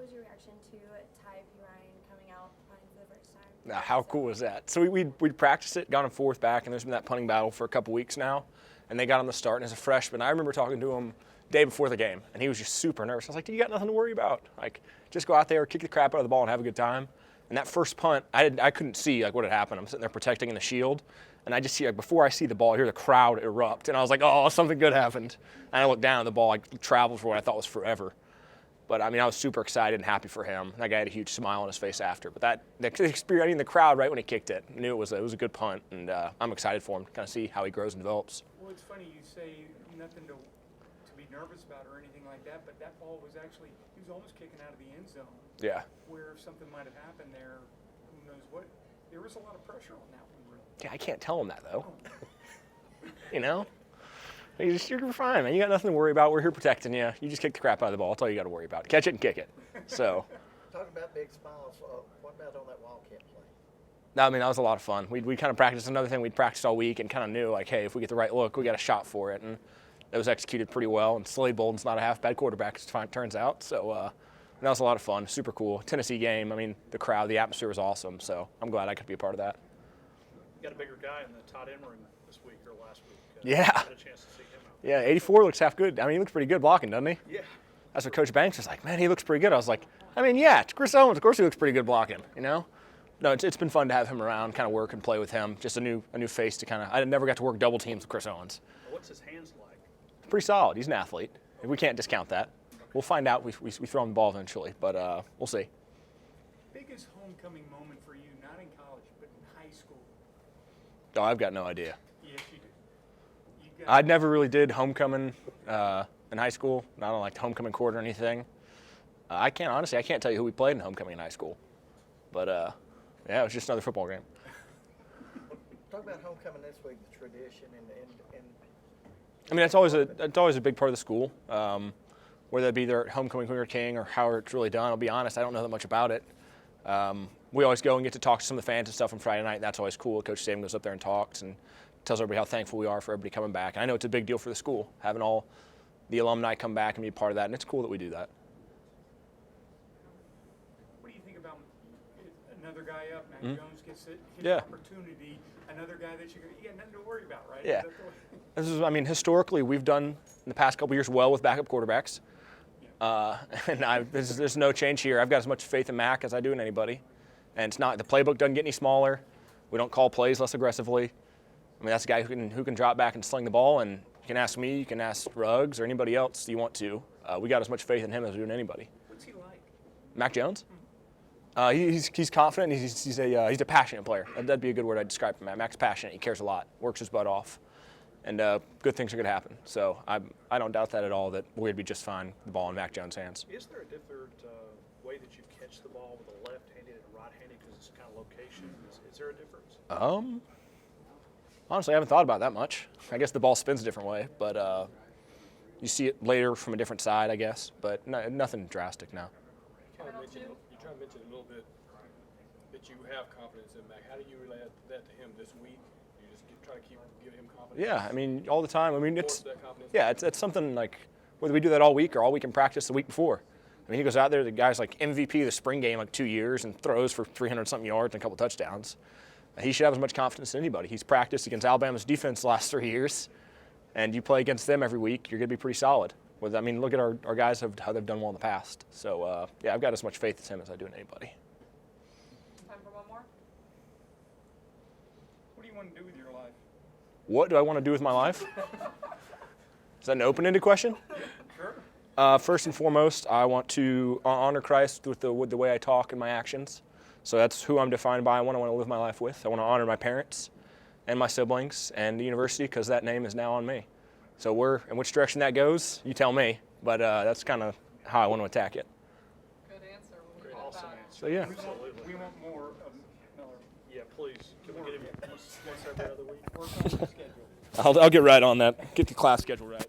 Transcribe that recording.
was your reaction to Ty Perine coming out punting for the first time? Now, how cool was that? So we'd practiced it, gone in fourth back, and there's been that punting battle for a couple weeks now. And they got on the start, and as a freshman, I remember talking to him day before the game, and he was just super nervous. I was like, dude, you got nothing to worry about. Like, just go out there, kick the crap out of the ball, and have a good time. And that first punt, I couldn't see like what had happened. I'm sitting there protecting in the shield, and I just see, like, before I see the ball, I hear the crowd erupt, and I was like, oh, something good happened. And I looked down, and the ball like traveled for what I thought was forever. But I mean, I was super excited and happy for him. That guy had a huge smile on his face after. But the experience, I mean, the crowd right when he kicked it, knew it was a good punt, and I'm excited for him to kind of see how he grows and develops. Well, it's funny you say nothing to be nervous about or anything like that, but that ball was actually, he was almost kicking out of the end zone. Yeah. Where if something might have happened there, who knows what. There was a lot of pressure on that one, really. Yeah, I can't tell him that, though. You know? You're fine, man. You got nothing to worry about. We're here protecting you. You just kick the crap out of the ball. That's all you got to worry about. Catch it and kick it. So. Talk about big smiles. What about on that Wildcat play? No, I mean, that was a lot of fun. We kind of practiced another thing we'd practiced all week and kind of knew, like, hey, if we get the right look, we got a shot for it. And it was executed pretty well. And Slade Bolden's not a half-bad quarterback, as it turns out. So that was a lot of fun. Super cool. Tennessee game. I mean, the crowd, the atmosphere was awesome. So I'm glad I could be a part of that. You got a bigger guy in the tight end room this week or last week. Yeah. Had a chance to see him out. Yeah, 84 looks half good. I mean, he looks pretty good blocking, doesn't he? Yeah. That's what Coach Banks was like, man, he looks pretty good. I was like, I mean, yeah, it's Chris Owens. Of course he looks pretty good blocking, you know? No, it's been fun to have him around, kind of work and play with him. Just a new face to kind of – I never got to work double teams with Chris Owens. What's his hands like? Pretty solid. He's an athlete. We can't discount that. We'll find out. We throw him the ball eventually, but we'll see. Biggest homecoming moment for you, not in college, but in high school? Oh, I've got no idea. Yes, you do. I never really did homecoming in high school. Not on like the homecoming court or anything. I can't tell you who we played in homecoming in high school. But yeah, it was just another football game. Talk about homecoming this week, the tradition and I mean, it's always a big part of the school. Whether it be their homecoming queen or king or how it's really done. I'll be honest, I don't know that much about it. We always go and get to talk to some of the fans and stuff on Friday night. And that's always cool. Coach Saban goes up there and talks and tells everybody how thankful we are for everybody coming back. And I know it's a big deal for the school, having all the alumni come back and be a part of that. And it's cool that we do that. What do you think about another guy up? Mac Jones gets his opportunity. Another guy that you got nothing to worry about, right? Yeah. Historically, we've done in the past couple years well with backup quarterbacks. And there's no change here. I've got as much faith in Mac as I do in anybody. And it's not, the playbook doesn't get any smaller. We don't call plays less aggressively. I mean, that's a guy who can drop back and sling the ball. And you can ask me, you can ask Ruggs or anybody else you want to. We got as much faith in him as we do in anybody. What's he like? Mac Jones? He's confident. He's a passionate player. That'd be a good word I'd describe him. Mac's passionate. He cares a lot. Works his butt off, and good things are going to happen. So I don't doubt that at all. That we'd be just fine with the ball in Mac Jones' hands. Is there a different way that you catch the ball with a left-handed and a right-handed because it's kind of location? Is there a difference? Honestly, I haven't thought about that much. I guess the ball spins a different way, but you see it later from a different side, I guess. But nothing drastic now. You try to mention a little bit that you have confidence in Mac. How do you relay that to him this week? You just try to give him confidence? Yeah, I mean, all the time. I mean, it's something like whether we do that all week or all week in practice the week before. I mean, he goes out there, the guy's like MVP of the spring game like 2 years and throws for 300-something yards and a couple touchdowns. He should have as much confidence as anybody. He's practiced against Alabama's defense the last 3 years, and you play against them every week, you're going to be pretty solid. I mean, look at our guys, how they've done well in the past. So, yeah, I've got as much faith in him as I do in anybody. Time for one more? What do you want to do with your life? What do I want to do with my life? Is that an open-ended question? Sure. First and foremost, I want to honor Christ with the way I talk and my actions. So that's who I'm defined by. I want to live my life with. I want to honor my parents and my siblings and the university because that name is now on me. So in which direction that goes, you tell me. But that's kind of how I want to attack it. Good answer. Great, awesome answer. So yeah. We want more of Miller. Yeah, please. Can we get him once every other week? Work on the schedule. I'll get right on that. Get the class schedule right.